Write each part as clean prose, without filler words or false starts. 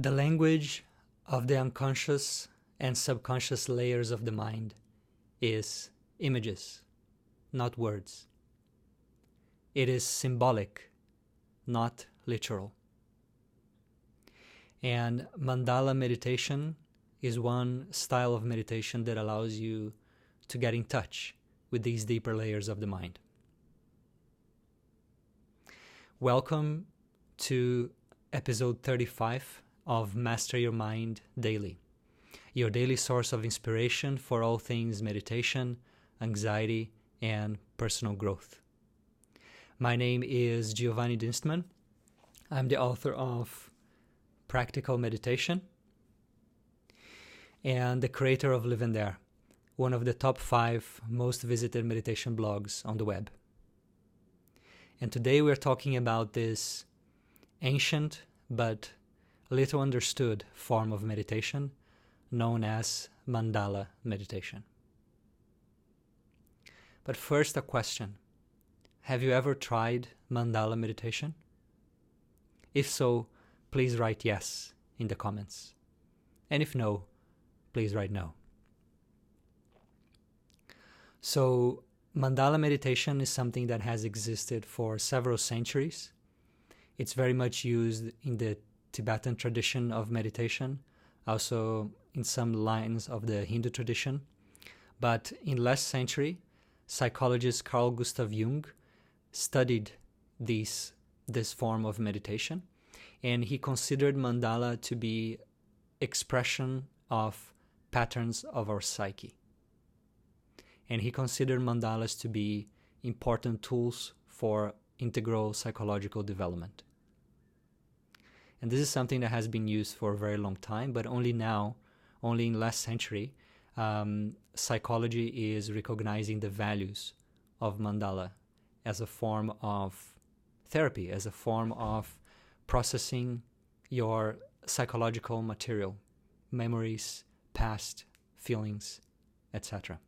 The language of the unconscious and subconscious layers of the mind is images, not words. It is symbolic, not literal. And Mandala meditation is one style of meditation that allows you to get in touch with these deeper layers of the mind. Welcome to episode 35 of Master Your Mind Daily, your daily source of inspiration for all things meditation, anxiety, and personal growth. My name is Giovanni Dinstmann. I'm the author of Practical Meditation and the creator of Live in There, one of the top 5 most visited meditation blogs on the web. And today we're talking about this ancient but little understood form of meditation known as Mandala Meditation. But first, a question. Have you ever tried Mandala Meditation? If so, please write yes in the comments. And if no, please write no. So, Mandala Meditation is something that has existed for several centuries. It's very much used in the Tibetan tradition of meditation, also in some lines of the Hindu tradition. But in last century, psychologist Carl Gustav Jung studied this form of meditation, and he considered mandala to be expression of patterns of our psyche. And he considered mandalas to be important tools for integral psychological development. And this is something that has been used for a very long time, but only now, only in last century, psychology is recognizing the values of mandala as a form of therapy, as a form of processing your psychological material, memories, past, feelings, etc.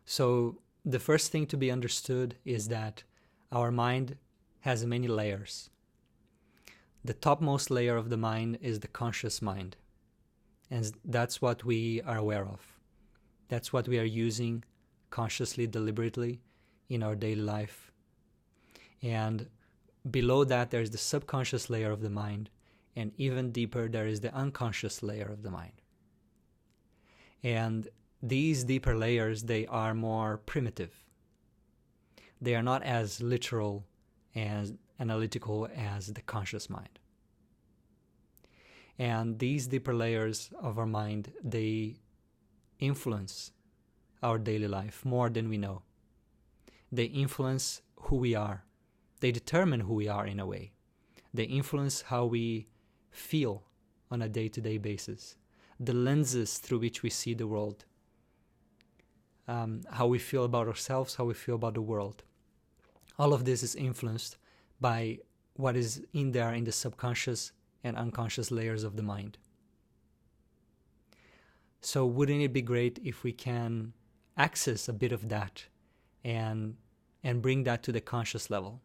So the first thing to be understood is that our mind has many layers. The topmost layer of the mind is the conscious mind. And that's what we are aware of. That's what we are using consciously, deliberately in our daily life. And below that, there's the subconscious layer of the mind. And even deeper, there is the unconscious layer of the mind. And these deeper layers, they are more primitive. They are not as literal and analytical as the conscious mind. And these deeper layers of our mind, they influence our daily life more than we know. They influence who we are. They determine who we are in a way. They influence how we feel on a day-to-day basis, the lenses through which we see the world, how we feel about ourselves, how we feel about the world. All of this is influenced by what is in there in the subconscious and unconscious layers of the mind. So wouldn't it be great if we can access a bit of that and bring that to the conscious level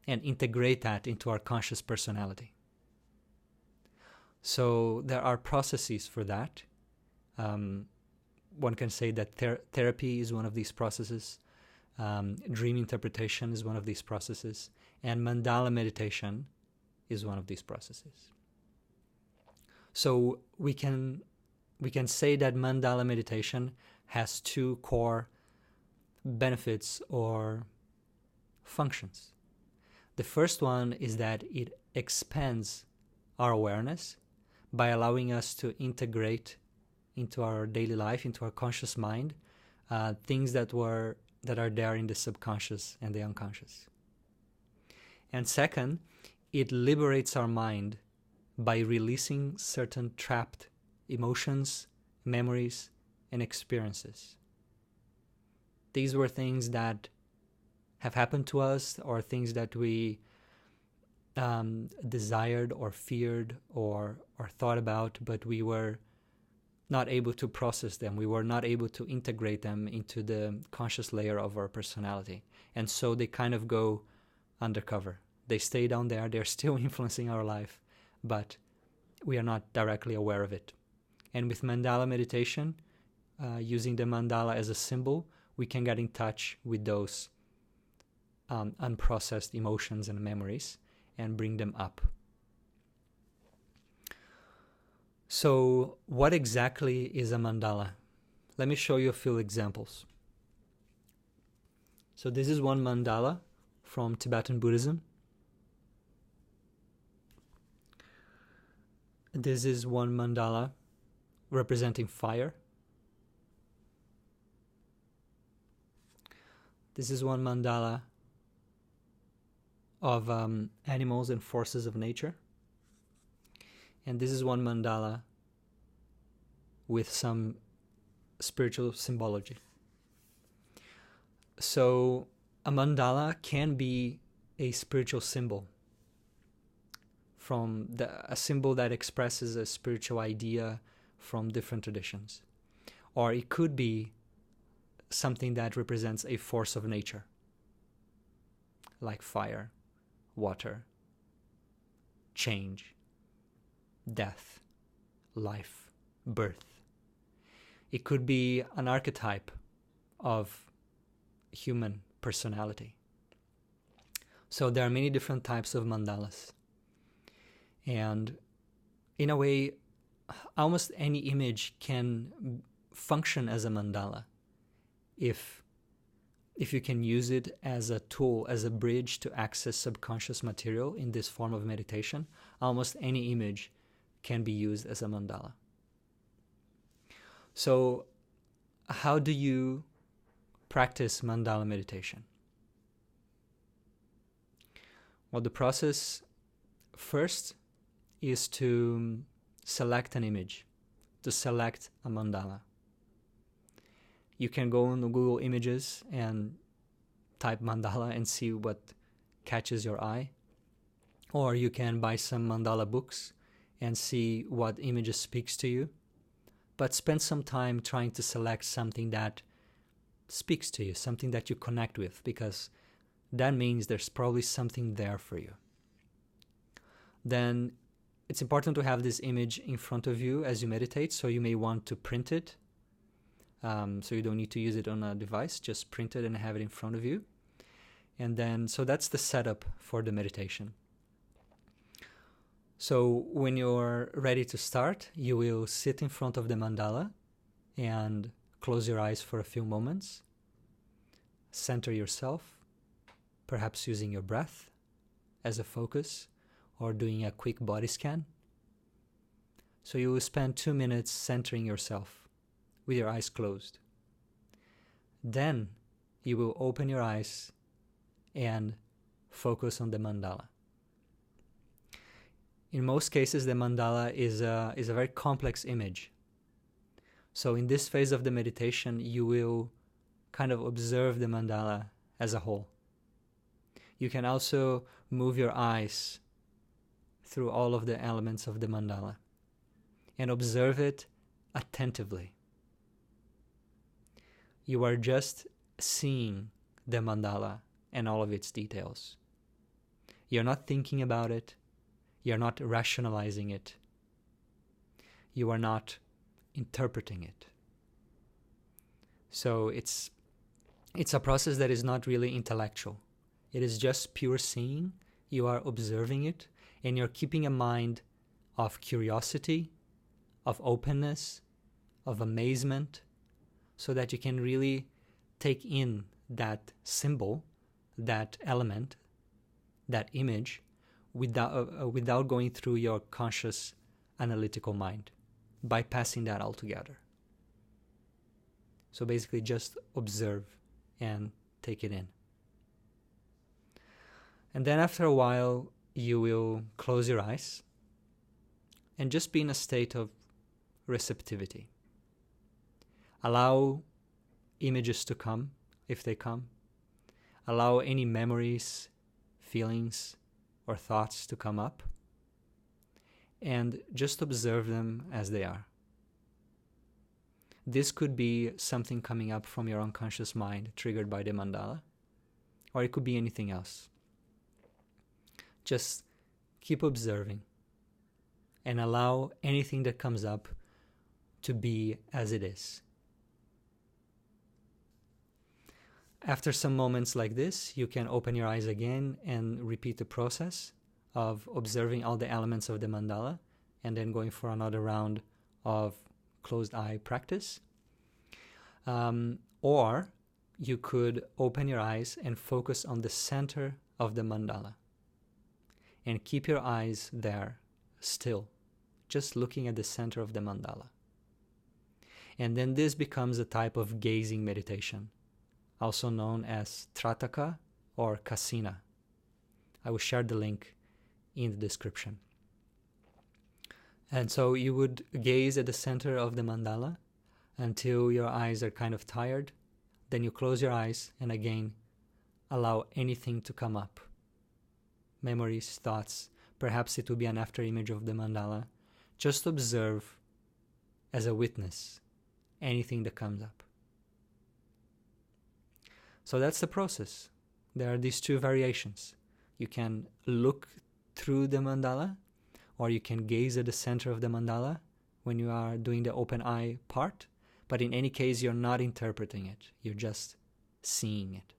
and integrate that into our conscious personality? So there are processes for that. One can say that therapy is one of these processes. Dream interpretation is one of these processes. And mandala meditation is one of these processes. So we can say that mandala meditation has 2 core benefits or functions. The first one is that it expands our awareness by allowing us to integrate into our daily life, into our conscious mind, things that are there in the subconscious and the unconscious. And second, it liberates our mind by releasing certain trapped emotions, memories, and experiences. These were things that have happened to us, or things that we desired or feared or thought about, but we were not able to process them. We were not able to integrate them into the conscious layer of our personality. And so they kind of go undercover. They stay down there. They're still influencing our life, but we are not directly aware of it. And with Mandala meditation, using the mandala as a symbol, we can get in touch with those unprocessed emotions and memories and bring them up. So what exactly is a mandala? Let me show you a few examples. So this is one mandala from Tibetan Buddhism. This is one mandala representing fire. This is one mandala of animals and forces of nature. And this is one mandala with some spiritual symbology. So a mandala can be a spiritual symbol, a symbol that expresses a spiritual idea from different traditions. Or it could be something that represents a force of nature, like fire, water, change, death, life, birth. It could be an archetype of human personality. So there are many different types of mandalas. And in a way, almost any image can function as a mandala if you can use it as a tool, as a bridge to access subconscious material in this form of meditation. Almost any image can be used as a mandala. So how do you practice mandala meditation? Well, the process first is to select an image, to select a mandala. You can go on Google Images and type mandala and see what catches your eye. Or you can buy some mandala books and see what images speaks to you. But spend some time trying to select something that speaks to you, something that you connect with, because that means there's probably something there for you. Then it's important to have this image in front of you as you meditate, so you may want to print it. So you don't need to use it on a device, just print it and have it in front of you. And then, so that's the setup for the meditation. So when you're ready to start, you will sit in front of the mandala and close your eyes for a few moments. Center yourself, perhaps using your breath as a focus or doing a quick body scan. So you will spend 2 minutes centering yourself with your eyes closed. Then you will open your eyes and focus on the mandala. In most cases, the mandala is a very complex image. So in this phase of the meditation, you will kind of observe the mandala as a whole. You can also move your eyes through all of the elements of the mandala and observe it attentively. You are just seeing the mandala and all of its details. You're not thinking about it. You're not rationalizing it. You are not interpreting it. So it's a process that is not really intellectual. It is just pure seeing. You are observing it, and you're keeping a mind of curiosity, of openness, of amazement, so that you can really take in that symbol, that element, that image, without going through your conscious analytical mind, bypassing that altogether. So basically just observe and take it in. And then after a while, you will close your eyes and just be in a state of receptivity. Allow images to come, if they come. Allow any memories, feelings, or thoughts to come up, and just observe them as they are. This could be something coming up from your unconscious mind triggered by the mandala, or it could be anything else. Just keep observing and allow anything that comes up to be as it is. After some moments like this, you can open your eyes again and repeat the process of observing all the elements of the mandala and then going for another round of closed eye practice. Or you could open your eyes and focus on the center of the mandala and keep your eyes there still, just looking at the center of the mandala. And then this becomes a type of gazing meditation, also known as Trataka or Kasina. I will share the link in the description. And so you would gaze at the center of the mandala until your eyes are kind of tired. Then you close your eyes and again allow anything to come up. Memories, thoughts, perhaps it will be an after image of the mandala. Just observe as a witness anything that comes up. So that's the process. There are these two variations. You can look through the mandala, or you can gaze at the center of the mandala when you are doing the open eye part. But in any case, you're not interpreting it. You're just seeing it.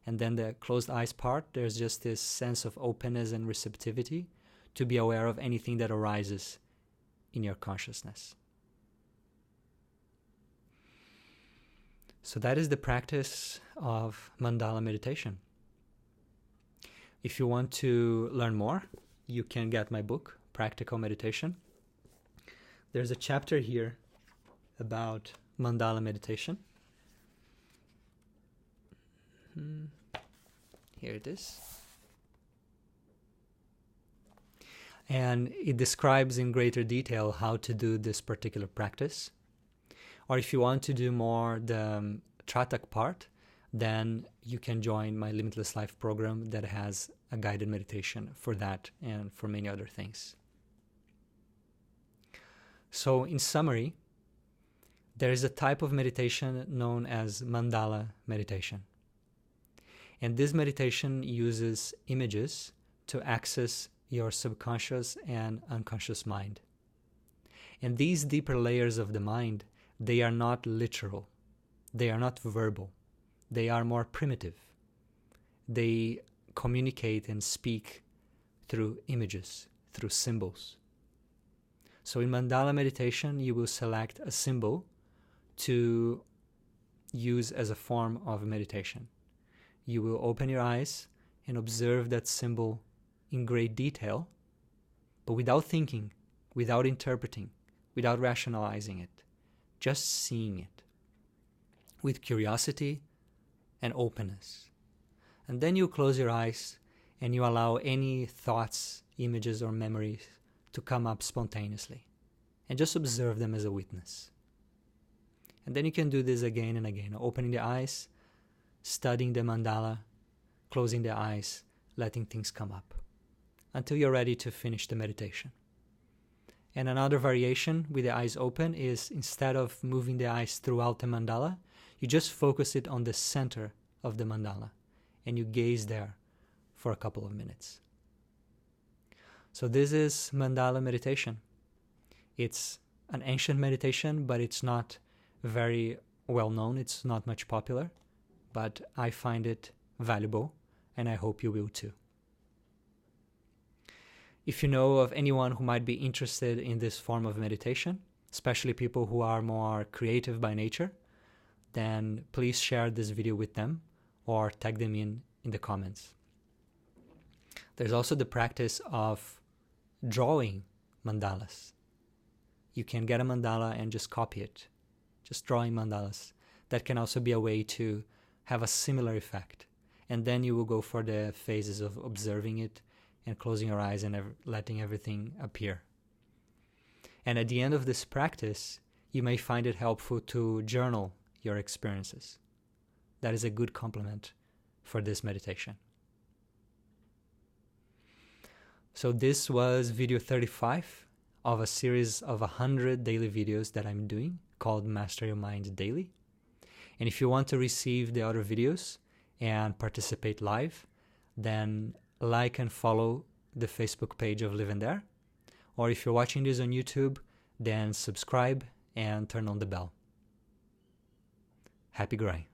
And then the closed eyes part, there's just this sense of openness and receptivity to be aware of anything that arises in your consciousness. So that is the practice of Mandala meditation. If you want to learn more, you can get my book, Practical Meditation. There's a chapter here about Mandala meditation. Here it is. And it describes in greater detail how to do this particular practice. Or if you want to do more the Tratak part, then you can join my Limitless Life program that has a guided meditation for that and for many other things. So in summary, there is a type of meditation known as Mandala meditation. And this meditation uses images to access your subconscious and unconscious mind. And these deeper layers of the mind, they are not literal. They are not verbal. They are more primitive. They communicate and speak through images, through symbols. So in Mandala meditation, you will select a symbol to use as a form of meditation. You will open your eyes and observe that symbol in great detail, but without thinking, without interpreting, without rationalizing it, just seeing it with curiosity and openness. And then you close your eyes and you allow any thoughts, images, or memories to come up spontaneously, and just observe them as a witness. And then you can do this again and again, opening the eyes, studying the mandala, closing the eyes, letting things come up, until you're ready to finish the meditation. And another variation with the eyes open is, instead of moving the eyes throughout the mandala, you just focus it on the center of the mandala, and you gaze there for a couple of minutes. So this is Mandala meditation. It's an ancient meditation, but it's not very well known. It's not much popular, but I find it valuable, and I hope you will too. If you know of anyone who might be interested in this form of meditation, especially people who are more creative by nature, then please share this video with them or tag them in the comments. There's also the practice of drawing mandalas. You can get a mandala and just copy it, just drawing mandalas. That can also be a way to have a similar effect. And then you will go for the phases of observing it and closing your eyes and letting everything appear. And at the end of this practice, you may find it helpful to journal your experiences. That is a good complement for this meditation. So this was video 35 of a series of 100 daily videos that I'm doing called Master Your Mind Daily. And if you want to receive the other videos and participate live, then like and follow the Facebook page of Live and There, or if you're watching this on YouTube, then subscribe and turn on the bell. Happy growing.